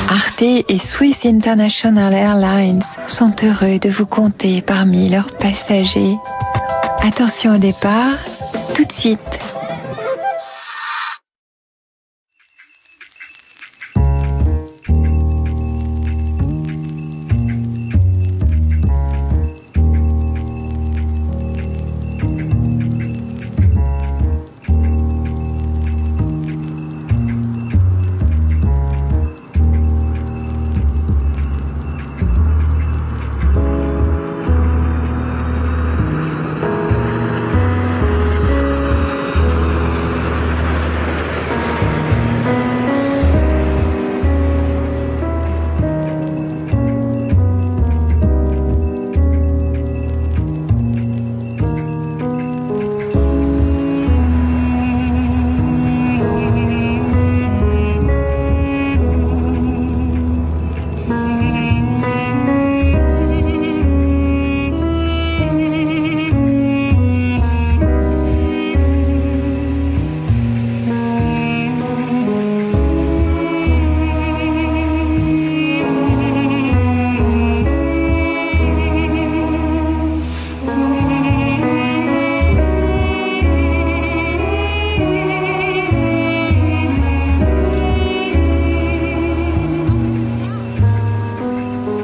Arte et Swiss International Airlines sont heureux de vous compter parmi leurs passagers. Attention au départ, tout de suite.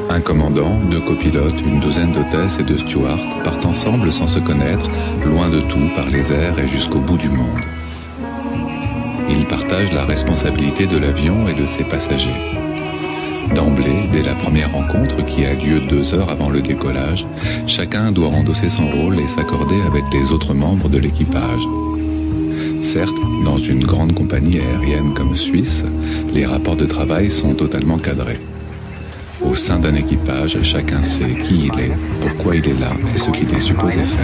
Un commandant, 2 copilotes, une douzaine d'hôtesses et de stewards partent ensemble sans se connaître, loin de tout, par les airs et jusqu'au bout du monde. Ils partagent la responsabilité de l'avion et de ses passagers. D'emblée, dès la première rencontre qui a lieu 2 heures avant le décollage, chacun doit endosser son rôle et s'accorder avec les autres membres de l'équipage. Certes, dans une grande compagnie aérienne comme Suisse, les rapports de travail sont totalement cadrés. Au sein d'un équipage, chacun sait qui il est, pourquoi il est là et ce qu'il est supposé faire.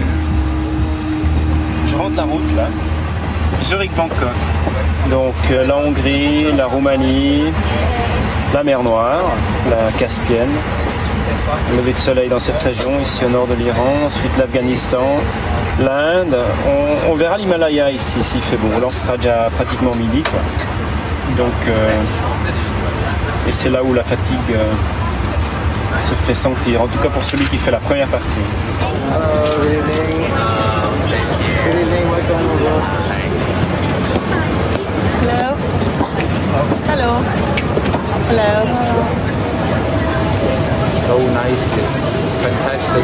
Je rentre la route là, Zurich-Bangkok. Donc la Hongrie, la Roumanie, la mer Noire, la Caspienne, le lever de soleil dans cette région, ici au nord de l'Iran, ensuite l'Afghanistan, l'Inde. On verra l'Himalaya ici, s'il fait beau. Là on sera déjà pratiquement midi, quoi. Donc, et c'est là où la fatigue se fait sentir, en tout cas pour celui qui fait la première partie. Hello. Hello. Hello. So nicely. Fantastic.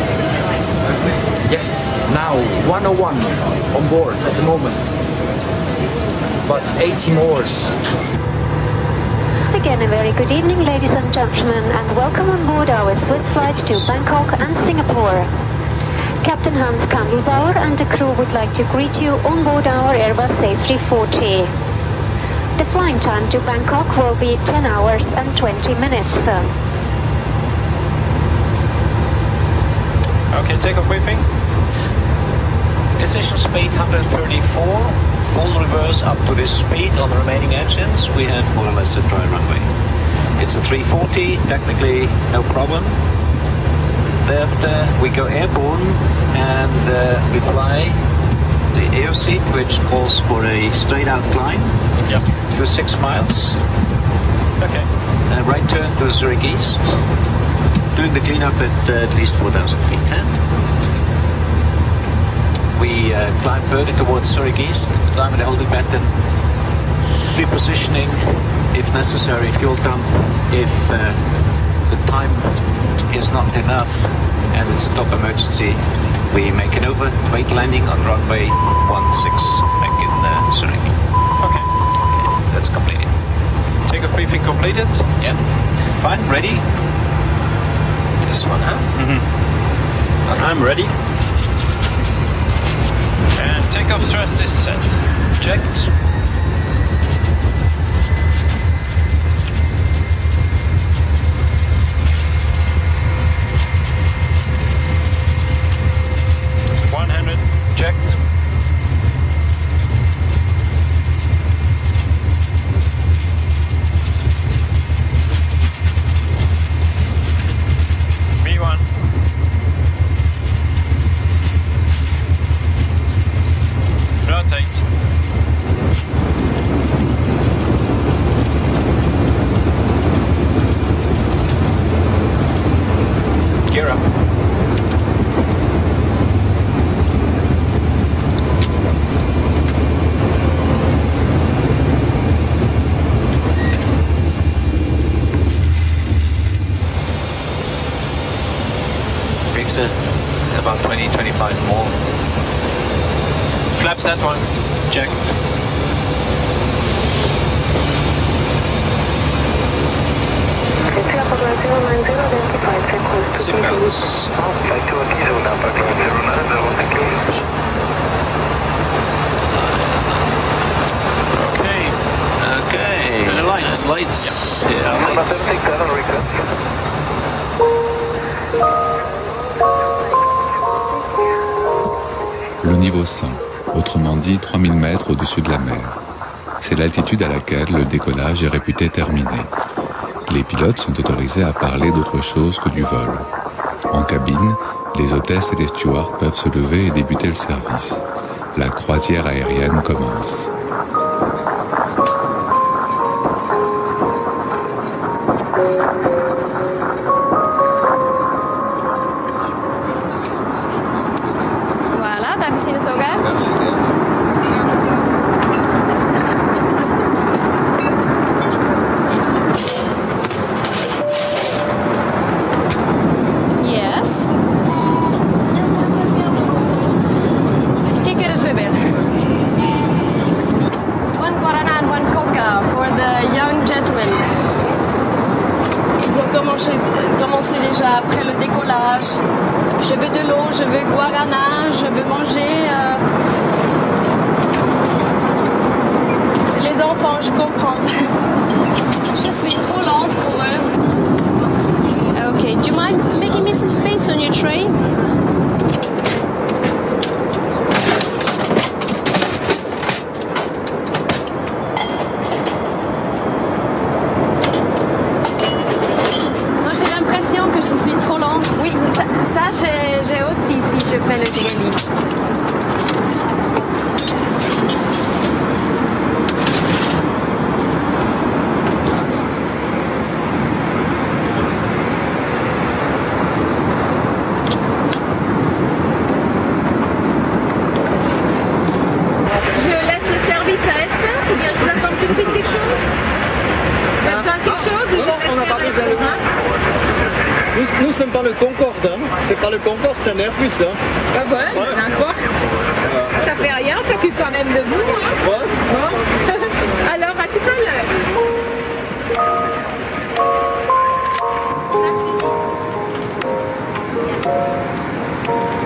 Yes, now 101 on board at the moment. But 80 more. Again, a very good evening, ladies and gentlemen, and welcome on board our Swiss flight to Bangkok and Singapore. Captain Hans Kandelbauer and the crew would like to greet you on board our Airbus A340. The flying time to Bangkok will be 10 hours and 20 minutes. Okay, takeoff briefing. Decision speed 134. Full reverse up to this speed on the remaining engines. We have more or less a dry runway. It's a 340, technically no problem. Thereafter we go airborne and we fly the air seat, which calls for a straight out climb to 6 miles. Okay. Right turn to Zurich East, doing the cleanup at least 4,000 feet. We climb further towards Zurich East, climbing the holding pattern, repositioning if necessary, fuel dump if the time is not enough and it's a top emergency. We make an overweight landing on runway 16 back in Zurich. Okay. That's completed. Takeoff briefing completed? Yeah. Fine, ready? This one, huh? Mm-hmm. I'm ready. And takeoff thrust is set. Checked. Checked. V1. Rotate. extra, about 20-25 more. Flaps that one, checked. Seatbelts off. Okay. And the lights. Lights. Yep. Yeah, lights. Le niveau 100, autrement dit 3000 mètres au-dessus de la mer. C'est l'altitude à laquelle le décollage est réputé terminé. Les pilotes sont autorisés à parler d'autre chose que du vol. En cabine, les hôtesses et les stewards peuvent se lever et débuter le service. La croisière aérienne commence. Voilà, t'as piscine sauvegarde? Merci. Yes. Ticket is beber. One guarana and one coca for the young gentlemen. Ils ont commencé déjà après le décollage. Je veux de l'eau, je veux guarana, je veux manger. C'est les enfants, je comprends. Je suis trop lente pour eux. Okay, do you mind making me some space on your tray? Non, j'ai l'impression que je suis trop lente. Oui, ça j'ai aussi si je fais le daily. Nous sommes pas le Concorde, hein. C'est pas le Concorde, c'est un Airbus. Hein. Ah ouais, n'importe. Ça fait rien, on s'occupe quand même de vous. Hein. Ouais. Bon. Alors, à tout à l'heure.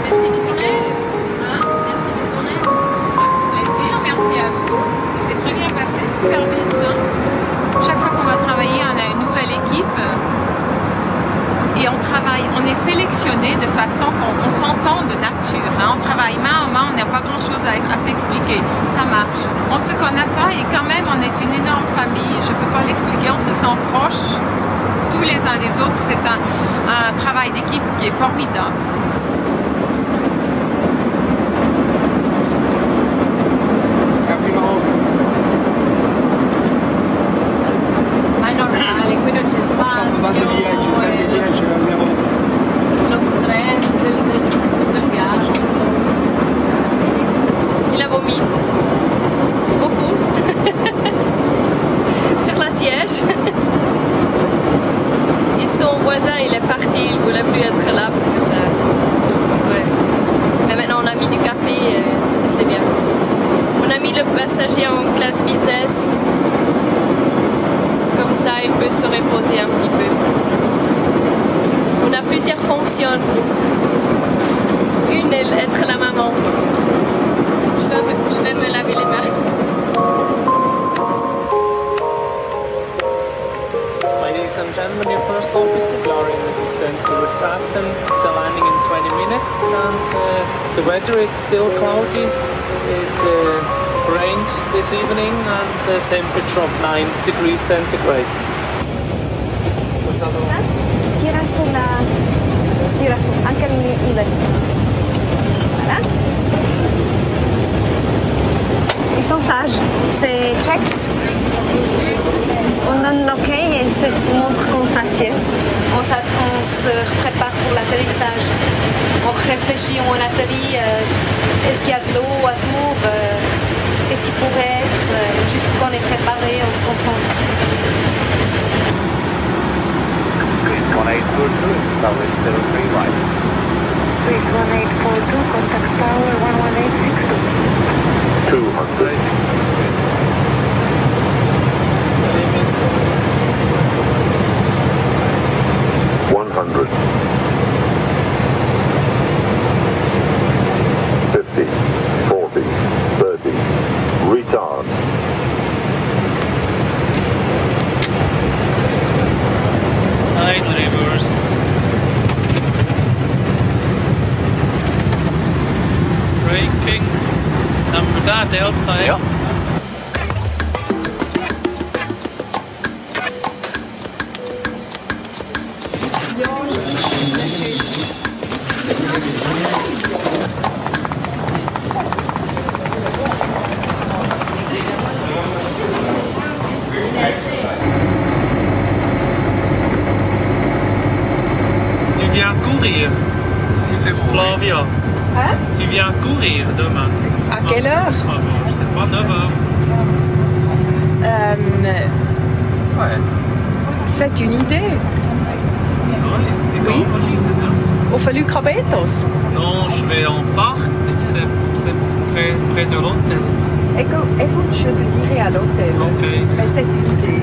Merci de ton aide. Hein? Merci de ton aide. Plaisir, merci à vous. Ça s'est très bien passé ce service. Hein. Chaque fois qu'on va travailler, on a une nouvelle équipe. Et on est sélectionné de façon qu'on s'entend de nature. Hein. On travaille main en main, on n'a pas grand-chose à s'expliquer. Ça marche. On ne se connaît pas et quand même on est une énorme famille. Je ne peux pas l'expliquer, on se sent proches tous les uns des autres. C'est un travail d'équipe qui est formidable. Ma normale, qui non c'è spazio. Lo stress del viaggio. Il a vomi. Beaucoup. Sur la siège. Et son voisin, il est parti, il ne voulait plus être là parce que ça... Ouais. Mais maintenant, on a mis du café et c'est bien. On a mis le passager en classe business. Comme ça, il peut se reposer un petit peu. On a plusieurs fonctions. Une est être la maman. Je vais me laver les mains. Ladies and gentlemen, your first officer, Gloria will be sent towards Athens, the landing in 20 minutes, and the weather is still cloudy. It rained this evening and a temperature of 9 degrees centigrade. Tira su, anche lì, voilà. Ils sont sages, c'est check. On donne l'ok et ils se montrent qu'on s'assied. On se prépare pour l'atterrissage. On réfléchit, on atterrit, est-ce qu'il y a de l'eau autour, qu'est-ce qu'il pourrait être, juste qu'on est préparé, on se concentre. det opptar jeg. Ja. Tu viens courir, Flavia. Hein? Tu viens courir demain. À quelle heure? Ah bon, je sais pas, 9h. C'est une idée. Oui. Au Fallu Crabetos. Non, je vais en parc, c'est près de l'hôtel. Écoute, je te dirai à l'hôtel. Ok. Mais c'est une idée.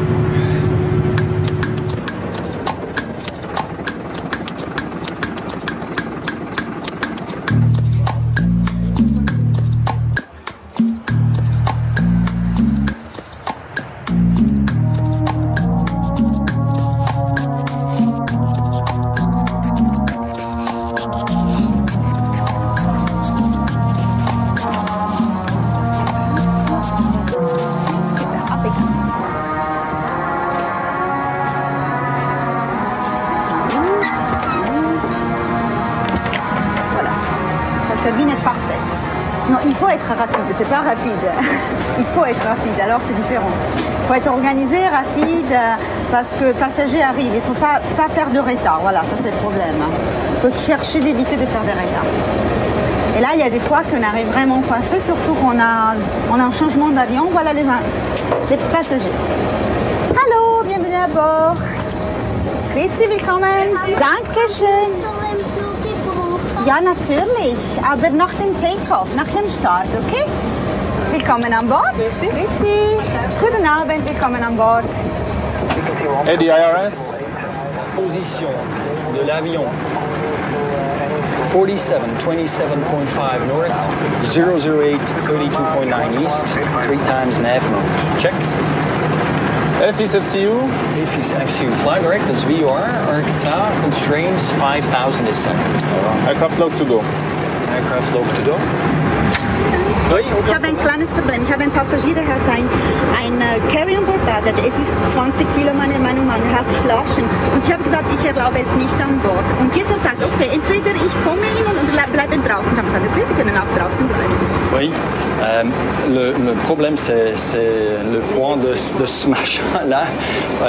La cabine est parfaite. Non, il faut être rapide, c'est pas rapide. Il faut être rapide, alors c'est différent. Il faut être organisé, rapide, parce que le passager arrive. Il ne faut pas faire de retard, voilà, ça c'est le problème. Il faut chercher d'éviter de faire des retards. Et là, il y a des fois qu'on arrive vraiment coincé, surtout qu'on a un changement d'avion. Voilà les passagers. Hallo, bienvenue à bord. Grüezi, willkommen. Dankeschön. Ja, natürlich, aber nach dem Takeoff, nach dem Start, okay? Willkommen an Bord. Grüezi. Guten Abend, willkommen an Bord. Et the IRS? Position de l'avion 47, 27.5 north, 008, 32.9 east, 3 times and a half knot. Checked. FCU? FCU, flight direct is VOR, Arkansas, constraints 5,000 is set. Aircraft log to go. Aircraft log to go. Ich habe ein kleines Problem. Ich habe einen Passagier, der hat ein Carry-on-Board baggage. Es ist 20 Kilo, meiner Meinung nach. Er hat Flaschen. Und ich habe gesagt, ich erlaube es nicht an Bord. Und jetzt hat er gesagt, okay, entweder ich komme Ihnen und bleiben draußen. Ich habe gesagt, okay, Sie können auch draußen bleiben. Oui. Le problème, c'est le poids de ce machin-là.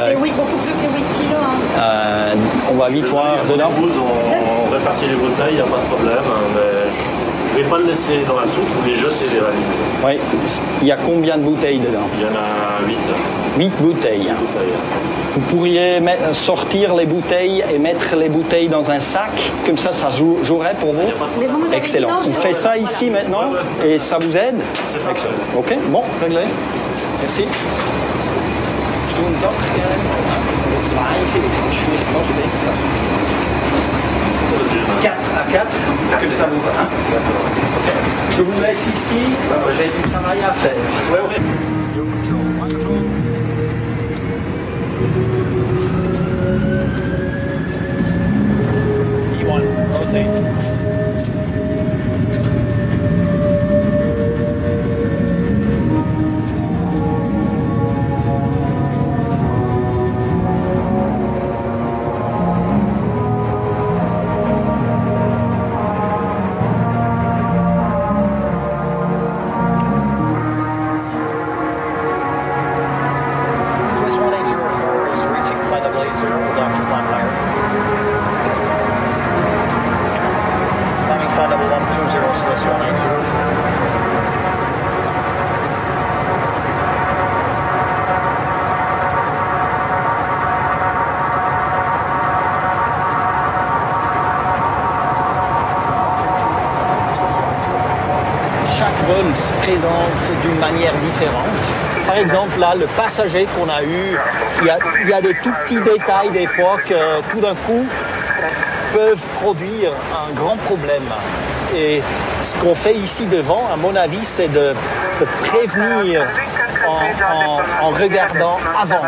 C'est oui, beaucoup plus que 8 kilos. Hein. On va vite voir dedans. On répartit les bouteilles, il n'y a pas de problème. Mais je ne vais pas le laisser dans la soute ou les jeter des valises. Oui. Il y a combien de bouteilles dedans? Il y en a 8. 8 bouteilles. Vous pourriez sortir les bouteilles et mettre les bouteilles dans un sac, comme ça jouerait pour vous? Excellent. On fait ça ici maintenant et ça vous aide? Excellent. Ok, bon, réglé. Merci. Je doe een zak gerne. 2 vind ik vast besser. 4 à 4, comme ça vous va. Okay. Je vous laisse ici, j'ai du travail à faire. Ouais, ouais. E1, rotate. Vol se présente d'une manière différente. Par exemple, là, le passager qu'on a eu, il y a des tout petits détails des fois que tout d'un coup peuvent produire un grand problème. Et ce qu'on fait ici devant, à mon avis, c'est de prévenir en regardant avant.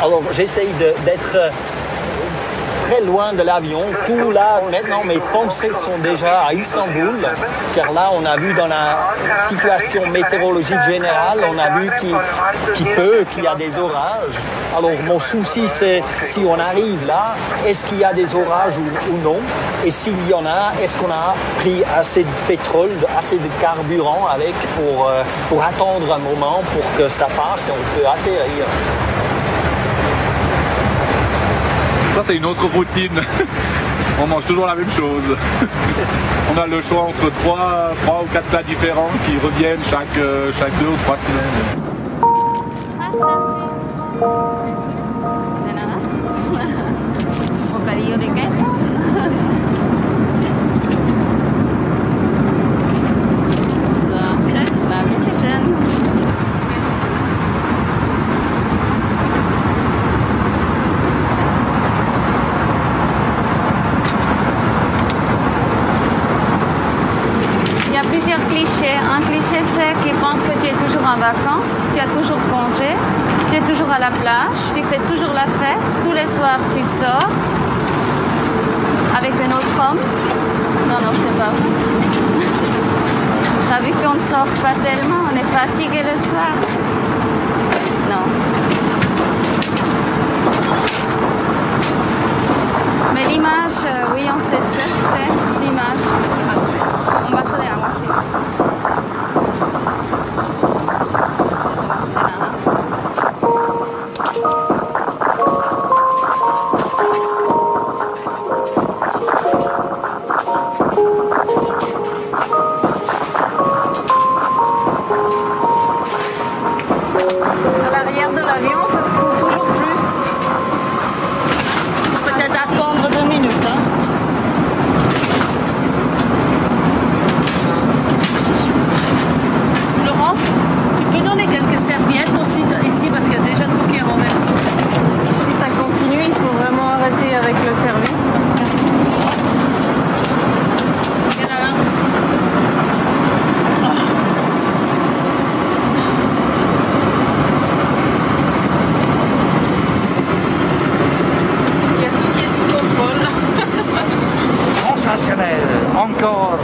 Alors j'essaye d'être très loin de l'avion. Tout là, maintenant, mes pensées sont déjà à Istanbul, car là, on a vu dans la situation météorologique générale, on a vu qu'il y a des orages. Alors, mon souci, c'est si on arrive là, est-ce qu'il y a des orages ou non? Et s'il y en a, est-ce qu'on a pris assez de pétrole, assez de carburant avec pour attendre un moment pour que ça passe et on peut atterrir? Ça, c'est une autre routine. On mange toujours la même chose. On a le choix entre 3 ou 4 plats différents qui reviennent chaque 2 ou 3 semaines. Bocadillo de queso. Il y a plusieurs clichés. Un cliché, c'est qu'ils pensent que tu es toujours en vacances, tu as toujours congé, tu es toujours à la plage, tu fais toujours la fête, tous les soirs tu sors avec un autre homme. Non, c'est pas vrai. T'as vu qu'on ne sort pas tellement, on est fatigué le soir. Non. Mais l'image, oui, on sait ce que c'est, l'image. On va se le agua así. À l'arrière de l'avion, ça se court toujours plus. Peut-être attendre 2 minutes. Hein. Laurence, tu peux donner quelques serviettes aussi ici parce qu'il y a déjà tout qui est renversé. Si ça continue, il faut vraiment arrêter avec le service parce que... Il y en a un. Il y a tout qui est sous contrôle. Sensationnel. Encore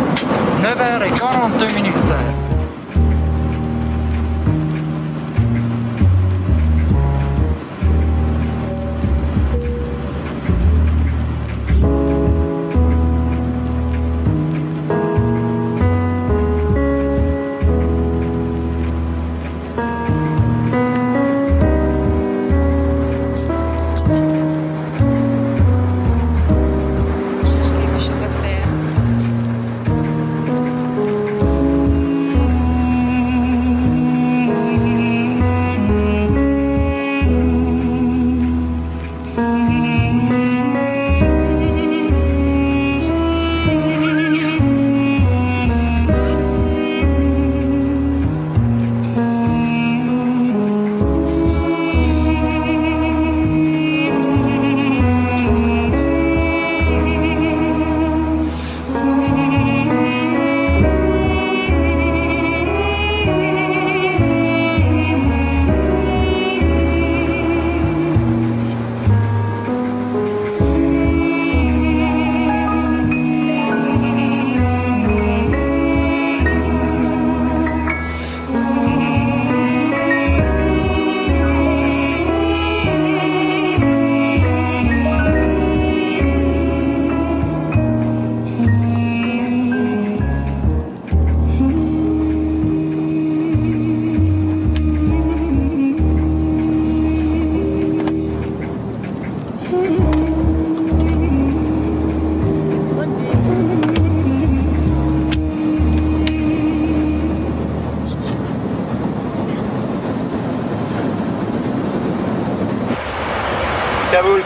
9h42. Quelque chose à faire.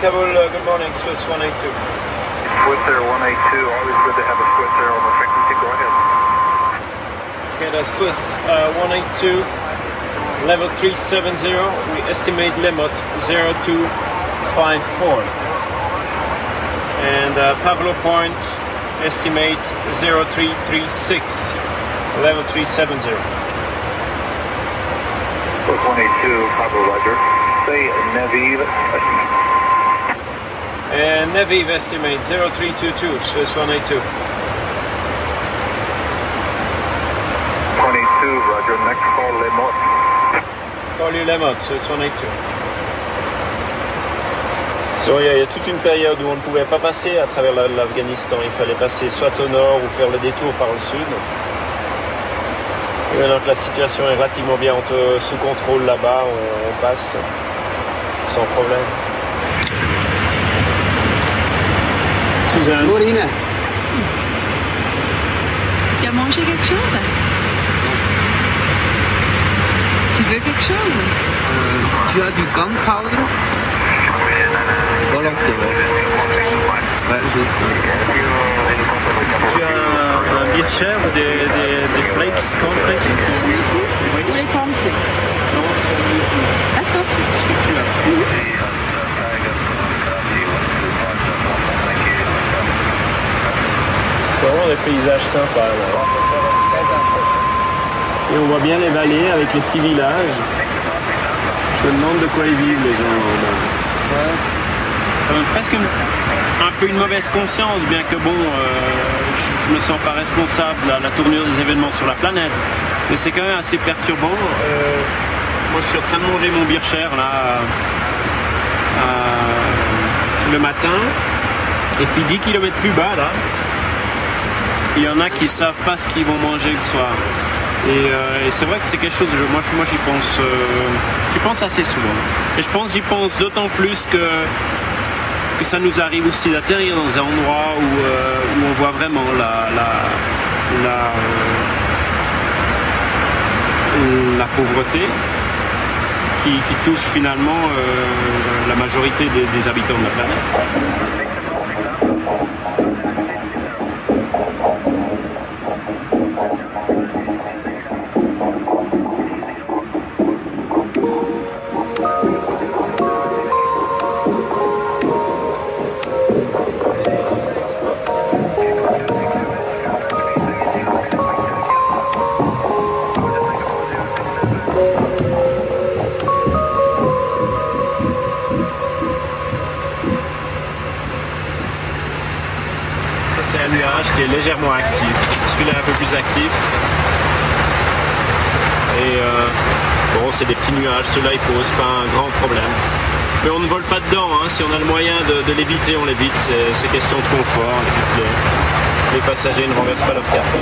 Kabul, good morning, Swiss 182. Switzer 182, always good to have a Switzer on the frequency, go ahead. Okay, that's Swiss 182, level 370, we estimate limit 0254. And Pavlo Point, estimate 0336, level 370. Swiss 182, Pablo Roger, say Naviv, estimate. Neviv estimate 0322, Swiss 182. 22, roger, next call, Les Mottes. Call you Les Mottes, Swiss 182. So, il y a toute une période où on ne pouvait pas passer à travers l'Afghanistan. Il fallait passer soit au nord ou faire le détour par le sud. Et maintenant que la situation est relativement bien sous contrôle là-bas, on passe sans problème. Suzanne. Maureen. Tu as mangé quelque chose? Tu veux quelque chose? Tu as du gunpowder? Volontiers. Ouais, juste. Est-ce que tu as un beer ou des flakes, cornflakes? Oui. Ou les cornflakes? Non, c'est un muesli. D'accord. Si tu as. C'est vraiment des paysages sympas là. Et on voit bien les vallées avec les petits villages. Je me demande de quoi ils vivent les gens là-bas. Presque un peu une mauvaise conscience, bien que bon, je me sens pas responsable de la tournure des événements sur la planète. Mais c'est quand même assez perturbant. Moi je suis en train de manger mon bircher là le matin. Et puis 10 km plus bas là, il y en a qui savent pas ce qu'ils vont manger le soir. Et c'est vrai que c'est quelque chose, moi j'y pense assez souvent. Et j'y pense d'autant plus que ça nous arrive aussi d'atterrir dans un endroit où on voit vraiment la pauvreté qui touche finalement la majorité des habitants de la planète. C'est un nuage qui est légèrement actif. Celui-là est un peu plus actif. Et bon, c'est des petits nuages. Ceux-là, ils posent pas un grand problème. Mais on ne vole pas dedans. Hein. Si on a le moyen de l'éviter, on l'évite. C'est question de confort. Et puis les passagers ne renversent pas leur café.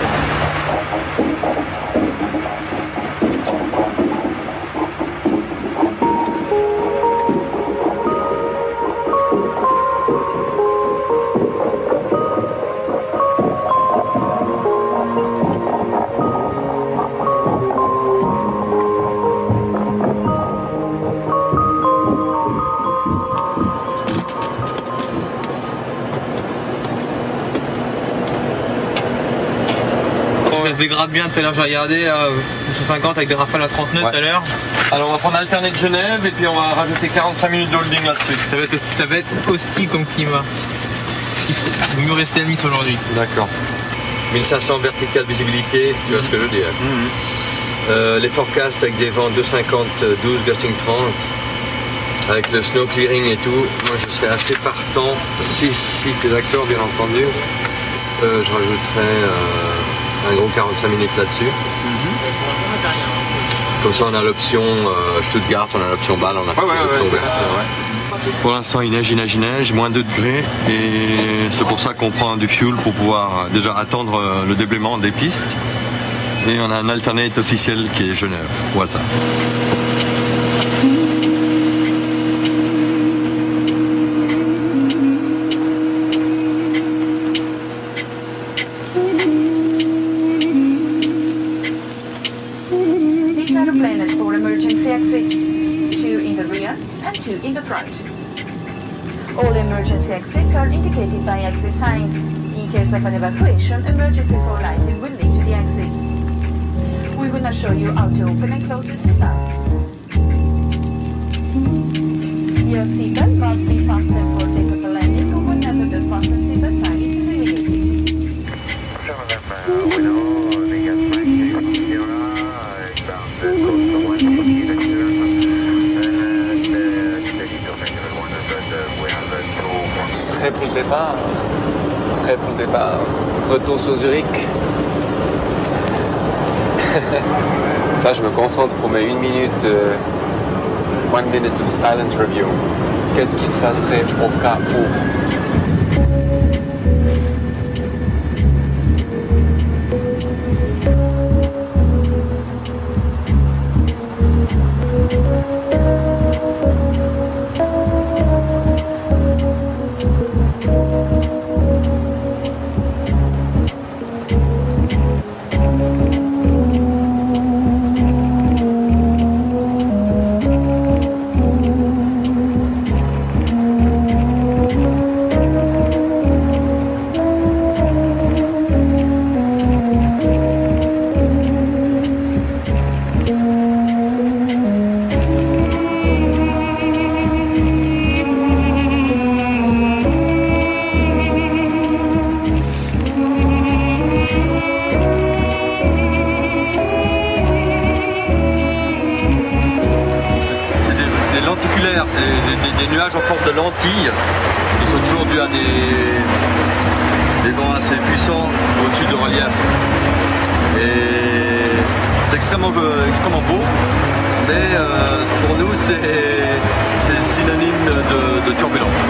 Ça se dégrade bien, tout à l'heure j'ai regardé, 150 avec des rafales à 30 nœuds tout à l'heure. Alors on va prendre Alternate Genève et puis on va rajouter 45 minutes de holding là-dessus. Ça va être hostile comme climat. Il vaut mieux rester à Nice aujourd'hui. D'accord. 1500 verticales visibilité, tu vois ce que je veux dire. Les forecasts avec des vents 250, 12, gusting 30. Avec le snow clearing et tout, moi je serais assez partant. Si tu es d'accord, bien entendu, je rajouterais un gros 45 minutes là-dessus. Comme ça on a l'option Stuttgart, on a l'option balle, on a pas l'option verte. Pour l'instant il neige, moins 2 degrés et c'est pour ça qu'on prend du fuel pour pouvoir déjà attendre le déblaiement des pistes. Et on a un alternate officiel qui est Genève, voilà ça. These are the planners for emergency exits, 2 in the rear and 2 in the front. All emergency exits are indicated by exit signs. In case of an evacuation, emergency phone lighting will lead to the exits. We will now show you how to open and close your seatbelts. Your seatbelt must be fastened for takeoff and landing, or whenever the fasten seatbelt sign is illuminated. Très bon départ. Très bon départ. Retour sur Zurich. Là, je me concentre pour mes 1 minute, 1 minute of silent review. Qu'est-ce qui se passerait au cas où? Des nuages en forme de lentilles qui sont toujours dus à des vents assez puissants au-dessus du relief. Et c'est extrêmement beau, mais pour nous c'est synonyme de turbulence.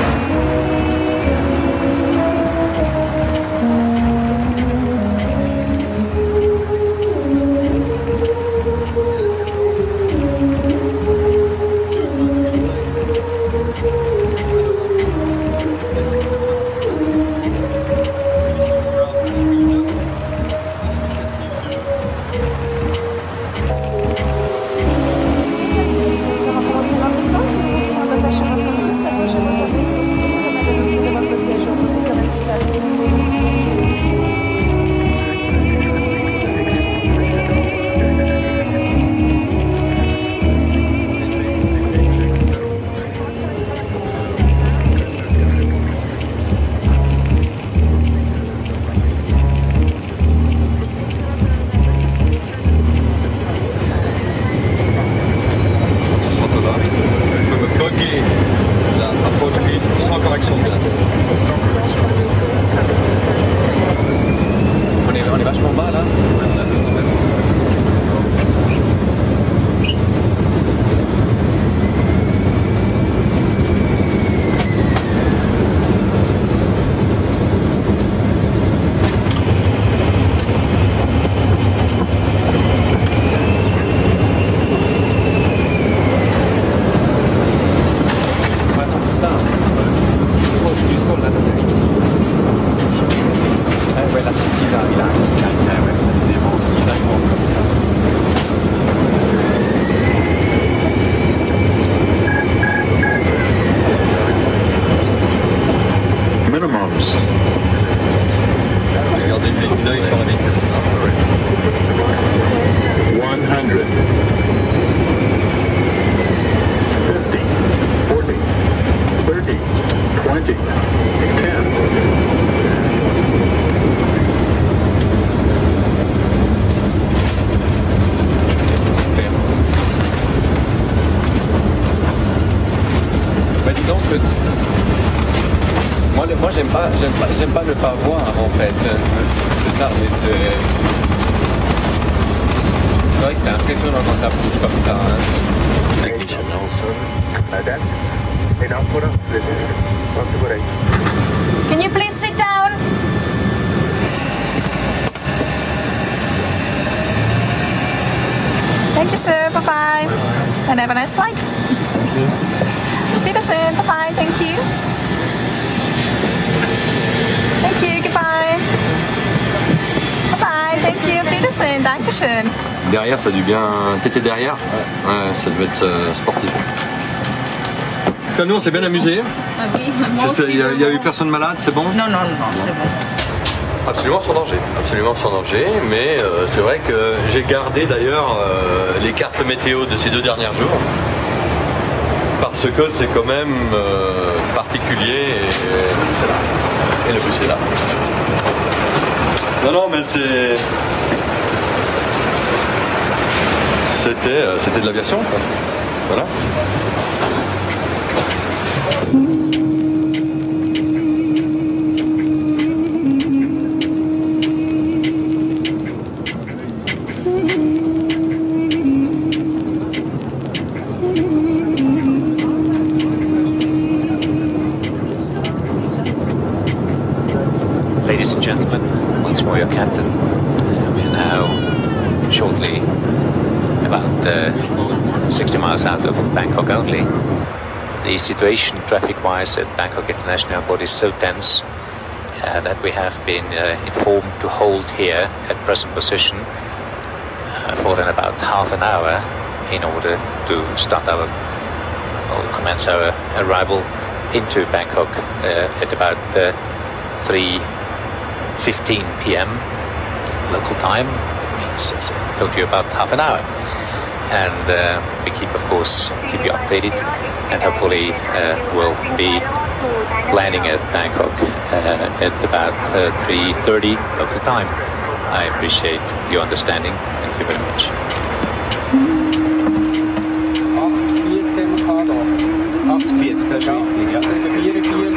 Moi j'aime pas ne pas voir en fait. C'est ça, mais c'est vrai que c'est impressionnant quand ça bouge comme ça. Can you please sit down? Thank you, sir. Bye-bye. And have a nice flight. Wiedersehen. Bye-bye. Thank you. Thank you. Goodbye. Bye-bye. Thank you. Wiedersehen. Dankeschön. Derrière, ça a dû bien... T'étais derrière? Ouais, ça devait être sportif. Nous, on s'est bien amusé. Ah oui, moi aussi. Il y a eu personne malade, c'est bon? Non, c'est bon. Absolument sans danger, mais c'est vrai que j'ai gardé d'ailleurs les cartes météo de ces 2 derniers jours, parce que c'est quand même particulier, et le bus est là. Non, mais c'était de l'aviation, quoi. Voilà. Ladies and gentlemen, once more your captain. We are now shortly about 60 miles out of Bangkok only. The situation traffic-wise at Bangkok International Airport is so tense that we have been informed to hold here at present position for about half an hour in order to start or commence our arrival into Bangkok at about 3:15 p.m. local time. It means, as I told you, about half an hour. And we keep you updated, and hopefully we'll be landing at Bangkok at about 3:30 local time. I appreciate your understanding. Thank you very much. 48, das ist richtig. Ja, 44.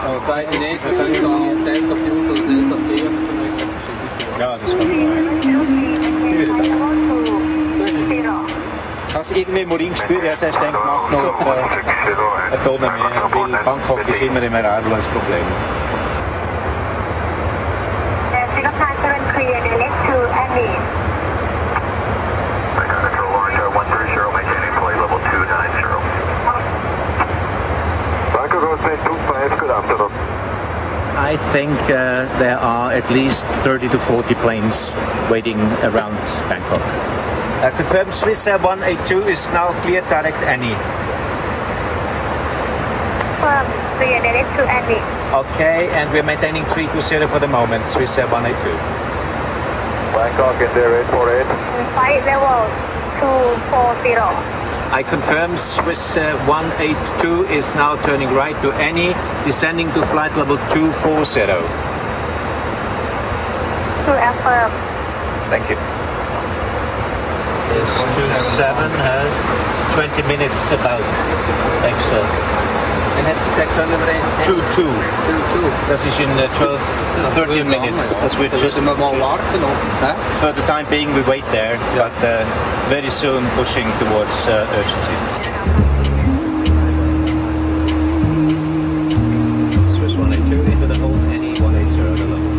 Aber weiß ich nicht, wir können da Delta Fuel oder Delta C ja, das kann ich habe irgendwie im Urin gespürt, ich habe zuerst gedacht, noch eine Tonne mehr, weil Bangkok ist immer im Arrival ein Problem. I think there are at least 30 to 40 planes waiting around Bangkok. Confirmed Swiss Air 182 is now clear direct Annie. Clear direct to Annie. Okay, and we're maintaining 320 for the moment, Swiss Air 182. Bangkok is there 848. Flight level 240. I confirm Swiss 182 is now turning right to Annie, descending to flight level 240. To affirm. Thank you. It's 27, 20 minutes about extra. En hebt u gezegd van nummer 1? 2-2. Dat is in 13 minutes. That's we're just for the time being we wait there, but very soon pushing towards urgency. Swiss 182 into the hold, Annie 180 at the level.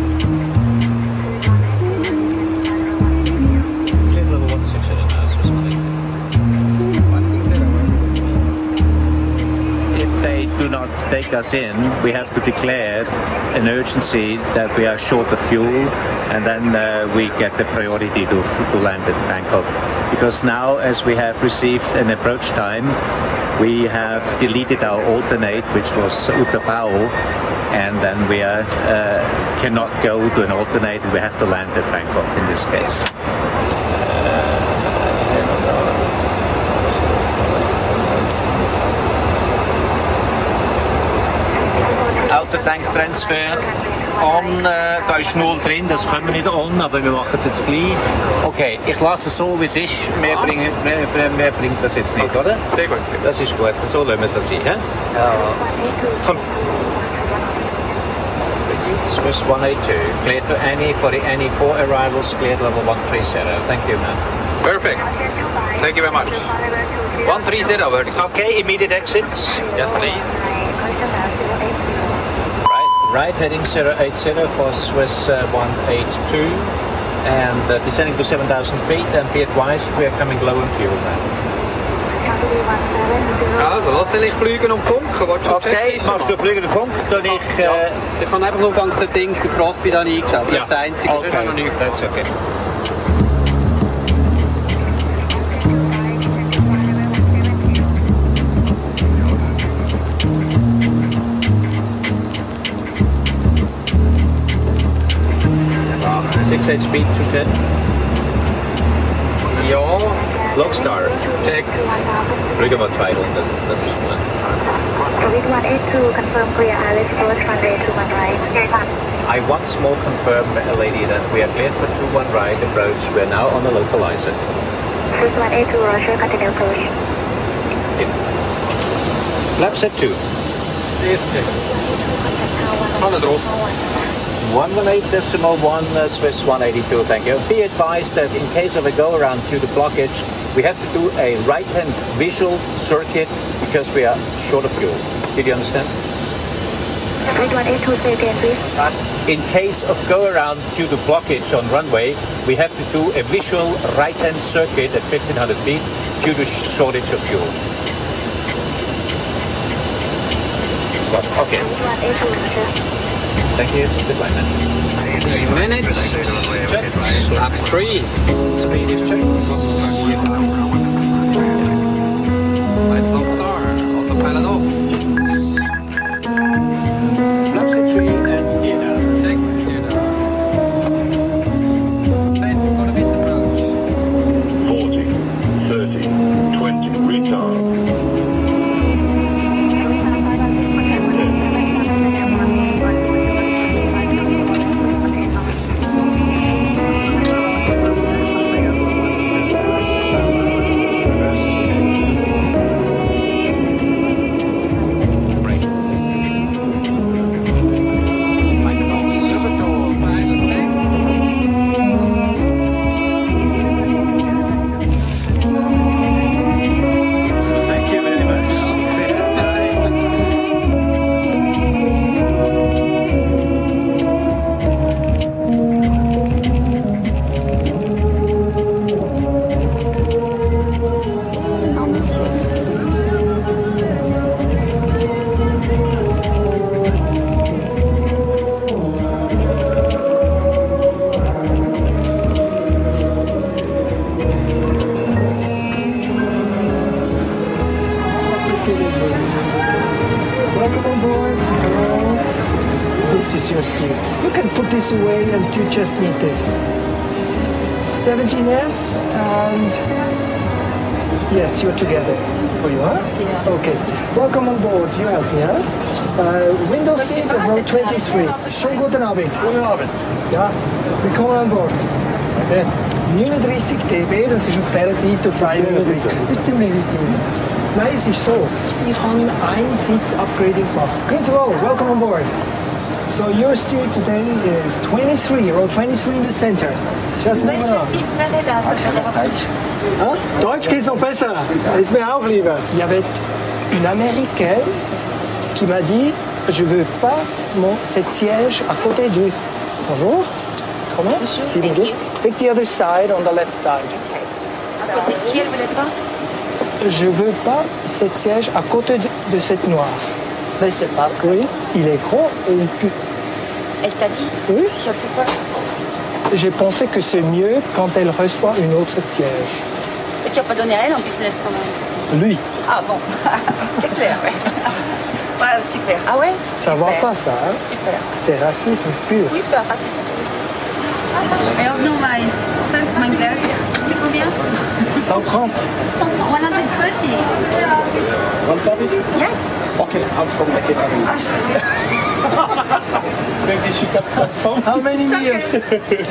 Clear level 160 now, Swiss 182. If they do not take us in, we have to declare an urgency that we are short of fuel, and then we get the priority to land at Bangkok. Because now, as we have received an approach time, we have deleted our alternate, which was Utapao, and then we cannot go to an alternate, and we have to land at Bangkok in this case. Auto tank transfer on, da ist 0 drin, das können wir nicht on, aber wir machen es jetzt gleich. Okay, ich lasse es so wie es ist, mehr bringt das jetzt nicht, oder? Sehr gut. Das ist gut, so lassen wir es da sein. Ja? Swiss 182, clear to Annie for the Annie 4 arrivals, cleared level 130. Thank you, man. Perfect. Thank you very much. 130 vertical. Okay, immediate exits. Yes, please. Right, heading 080 for Swiss 182, and descending to 7,000 feet, and be advised we are coming low on fuel now. Also, lass dich fliegen und funken. Okay, machst du fliegen und funken? Ich habe einfach nur ganz den Dings, den Crosby da eingeschaut. Das ist das Einzige, okay. Das ist noch nicht. That's okay. Speed 210. Ja. Logstar. Check. Flüge mal 200, das ist gut. Swiss 182, confirm clear Alice first runway 21 right. I once more confirm, lady, that we are cleared for 21 right approach. We are now on the localizer. Swiss 182, Roger, continue approach. Flaps at 2. Eerst check. Alles erop. 118.1 Swiss 182, thank you. Be advised that in case of a go-around due to blockage, we have to do a right-hand visual circuit because we are short of fuel. Did you understand? In case of go around due to blockage on runway, we have to do a visual right-hand circuit at 1500 feet due to shortage of fuel. Okay. Thank you. Goodbye, man. 3 minutes. Lap 3. Speed is checked. Flight stop star. Autopilot off. Flaps at 3 and gear down. Check. Gear down. Set for the missed approach. 40, 30, 20, retard. Welcome on board. Hello. This is your seat. You can put this away and you just need this. 17F and yes, you're together. For you, huh? Yeah. Okay. Welcome on board. You help me, huh? Window seat of row 23. Schönen guten Abend. Guten Abend. Ja, willkommen an Bord. 39 dB, das ist auf dieser Seite auf 39. Das ist ziemlich weit hin. Nein, es ist so. Ich habe einen Sitz-Upgrading gemacht. Grüezi wohl, welcome on board. So your seat today is 23, row 23 in the center. Just moving on. Sitz wäre das? Hein? Deutsch geht's noch besser. Ist mir auch lieber. Il y avait une Américaine qui m'a dit je veux pas cette siège à côté du. Bonjour. Comment? Si vous voulez. Take the other side on the left side. À côté de qui elle voulait pas? Je veux pas cette siège à côté de cette noire. Mais c'est pas. Oui, il est gros et il pue. Elle t'a dit? Oui. Tu as fait quoi? J'ai pensé que c'est mieux quand elle reçoit une autre siège. Et tu n'as pas donné à elle en business quand même? Lui. Ah bon, c'est clair, ouais. Ouais, super. Ah ouais? Ça va pas ça, hein? Super. C'est racisme pur. Oui, c'est racisme pur. Et revenons à mein Glas. C'est combien? 130. 130. 130. 130? Yes. Okay, I'm from the Maybe she can confirm. How many meals?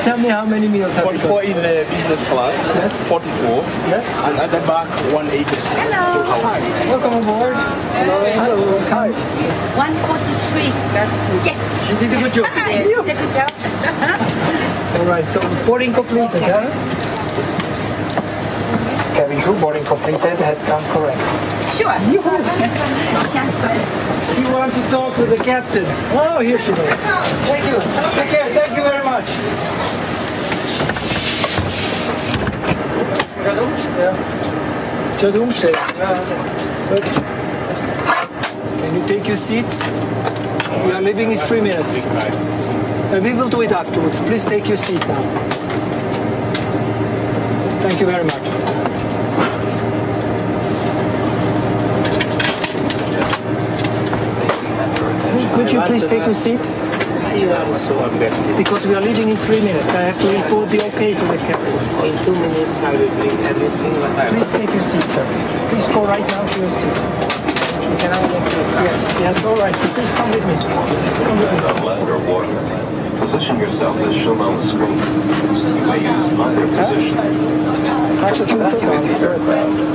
Tell me how many meals have you 44 in the business class. Yes. 44. Yes. And at the back, 180. Hello. Hi. Welcome aboard. Hello. Hello. Hi. 143. That's good. Yes. You did a good job. Yes, you did a good job. All right, so boarding completed, huh? Cabin crew, boarding completed, headcount correct. Sure. She wants to talk with the captain. Oh, here she goes. Thank you. Take care. Thank you very much. Good. Can you take your seats? We are leaving in 3 minutes. We will do it afterwards. Please take your seat now. Thank you very much. Could you please take your seat? Because we are leaving in 3 minutes. I have to report the okay to the captain. In 2 minutes, I will bring everything what I Please take your seat, sir. Please go right now to your seat. Can I walk to the Yes, yes, all right. Please come with me. Come with me. Land or water. Position yourself as shown on the screen. You may use either position. Actually, it's okay.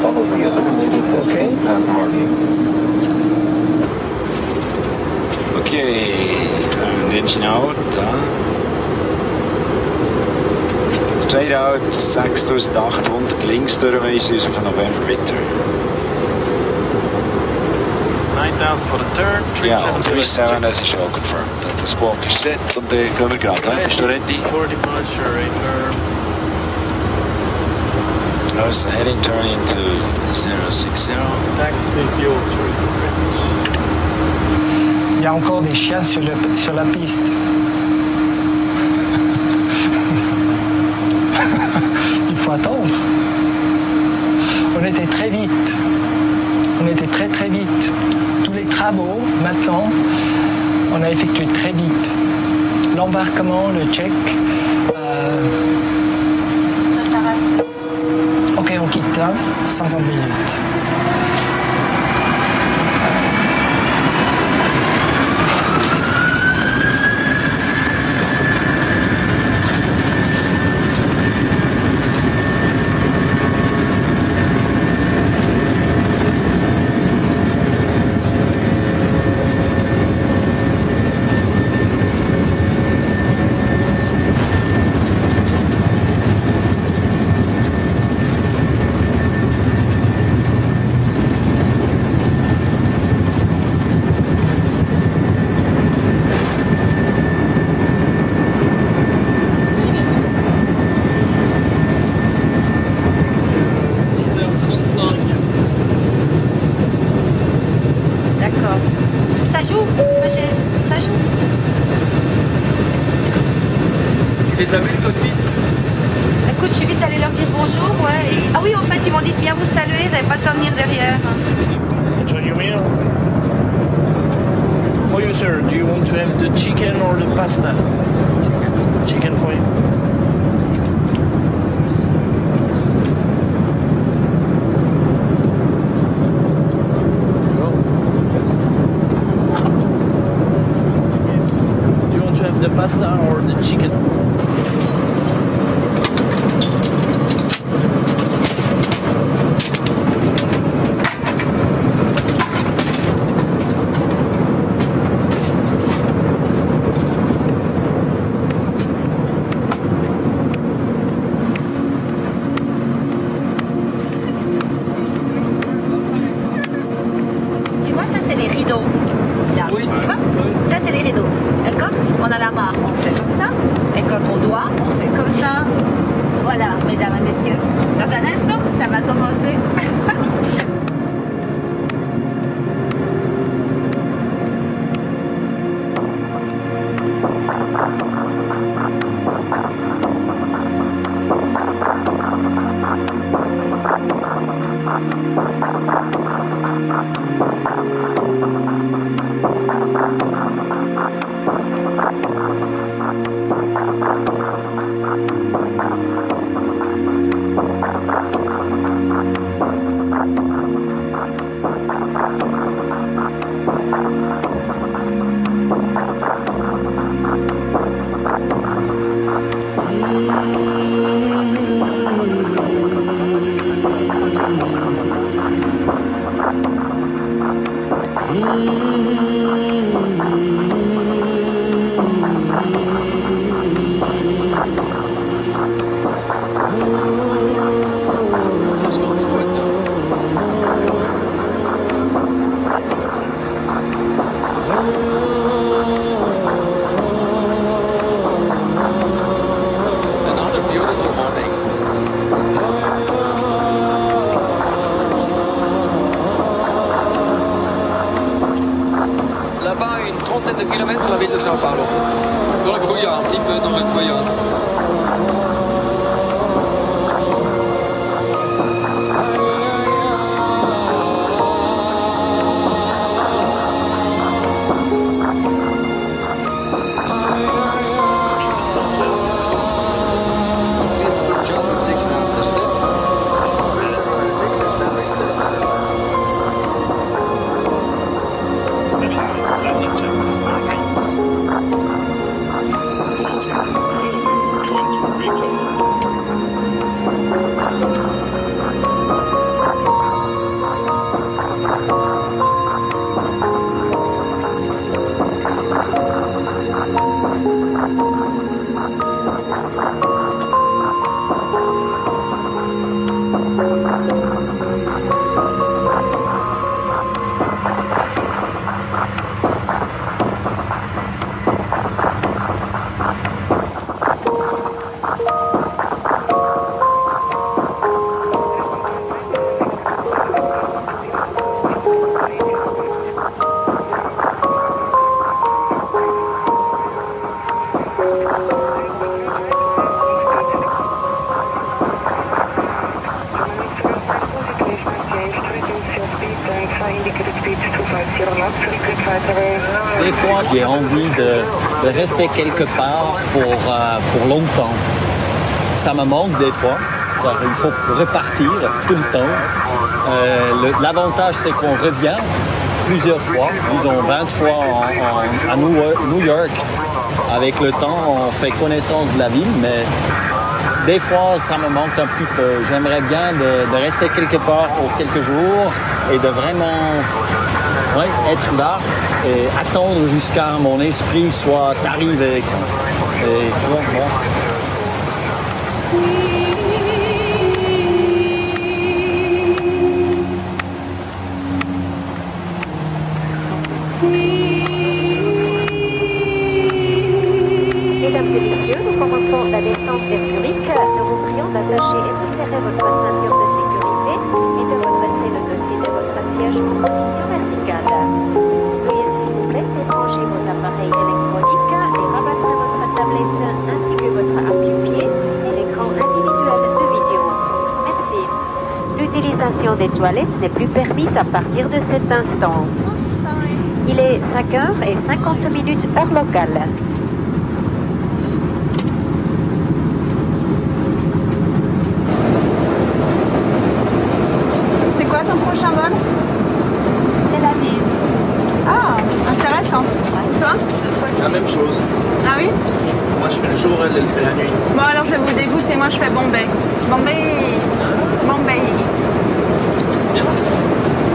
Follow the illuminated escape path markings. Okay, engine out. Straight out 6800 links durchweisen auf November Winter. 9000 3000 for the turn, 37. Ja, 37, dat is wel confirmed. Dat is walk set, dan de Covergrad, hè? Is dat ready? 40 miles, sure, return. Now it's heading turn into 060. Taxi fuel to regret. Il y a encore des chiens sur la piste. Il faut attendre. On était très vite. On était très très vite. Tous les travaux, maintenant, on a effectué très vite. L'embarquement, le check. Préparation. Ok, on quitte 50 minutes. Les as vus le cockpit? Écoute, je suis vite allée leur dire bonjour, ouais. Ah oui, en fait, ils m'ont dit de bien vous saluer, ils n'avaient pas le temps de venir derrière. Enjoy your meal. For you, sir, do you want to have the chicken or the pasta? Chicken for you. Do you want to have the pasta or the chicken? Tu vois, ça, c'est les rideaux. Là, Oui. tu vois? Ça, c'est les rideaux. Et quand on a la marre, on fait comme ça. Et quand on doit, on fait comme ça. Voilà, mesdames et messieurs. Dans un instant, ça va commencer. Another beautiful morning. Là-bas, une trentaine de kilomètres, la ville de São Paulo. Dans le brouillard, un petit peu dans le brouillard. Christopher John, 6 after 7. 6 is now extended. Landing check with 4 rings. Des fois, j'ai envie de rester quelque part pour longtemps. Ça me manque des fois, car il faut repartir tout le temps. L'avantage, c'est qu'on revient plusieurs fois, disons 20 fois à New York. Avec le temps, on fait connaissance de la ville, mais des fois, ça me manque un petit peu. J'aimerais bien de rester quelque part pour quelques jours et de vraiment être là et attendre jusqu'à mon esprit soit arrivé. Et bon. Mesdames et messieurs, nous commençons la descente vers Zurich. Nous vous prions d'attacher et de serrer votre ceinture de sécurité et de redresser le dossier de votre siège en position verticale. Veuillez s'il vous plaît débranger vos appareils électroniques et rabattre votre tablette ainsi que votre appui-pied et l'écran individuel de vidéo. Merci. L'utilisation des toilettes n'est plus permise à partir de cet instant. Il est 5h50 heure locale. C'est quoi ton prochain vol? Tel Aviv. Ah, intéressant. Toi? La même chose. Ah oui? Moi je fais le jour, elle fait la nuit. Bon alors je vais vous dégoûter, moi je fais Bombay. Bombay. C'est bien ça.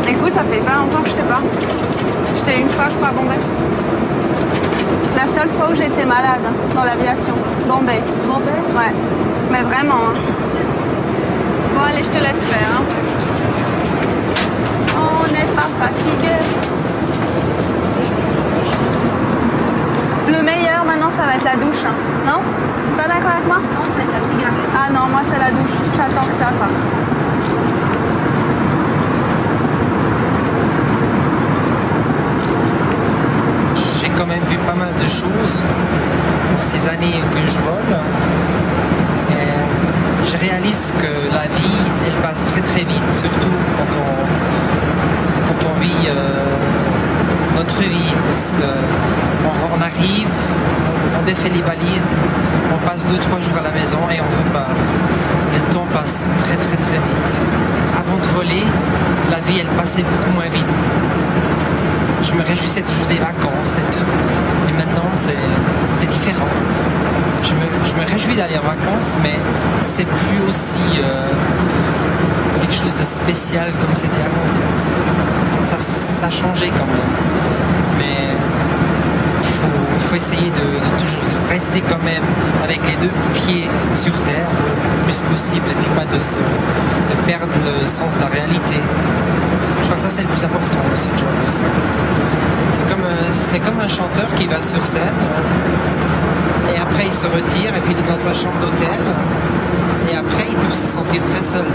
Écoute, ça fait pas longtemps que je sais pas. J'étais une fois je crois à Bombay. La seule fois où j'étais malade dans l'aviation. Bombay. Bombay? Ouais. Mais vraiment. Hein. Bon allez, je te laisse faire. Hein. On n'est pas fatigué. Le meilleur maintenant ça va être la douche. Hein. Non? T'es pas d'accord avec moi? Non, c'est la cigarette. Ah non, moi c'est la douche. J'attends que ça quoi. J'ai quand même vu pas mal de choses ces années que je vole. Et je réalise que la vie, elle passe très très vite, surtout quand on vit notre vie. Parce qu'on arrive, on défait les valises, on passe 2-3 jours à la maison et on repart. Le temps passe très très très vite. Avant de voler, la vie elle passait beaucoup moins vite. Je me réjouissais toujours des vacances et tout. Et maintenant, c'est différent. Je me réjouis d'aller en vacances, mais c'est plus aussi quelque chose de spécial comme c'était avant. Ça a changé quand même. Mais il faut essayer de toujours rester quand même avec les deux pieds sur terre le plus possible et puis pas de perdre le sens de la réalité. Je crois que ça c'est le plus important de ce job aussi. C'est comme un chanteur qui va sur scène et après il se retire et puis il est dans sa chambre d'hôtel et après il peut se sentir très seul.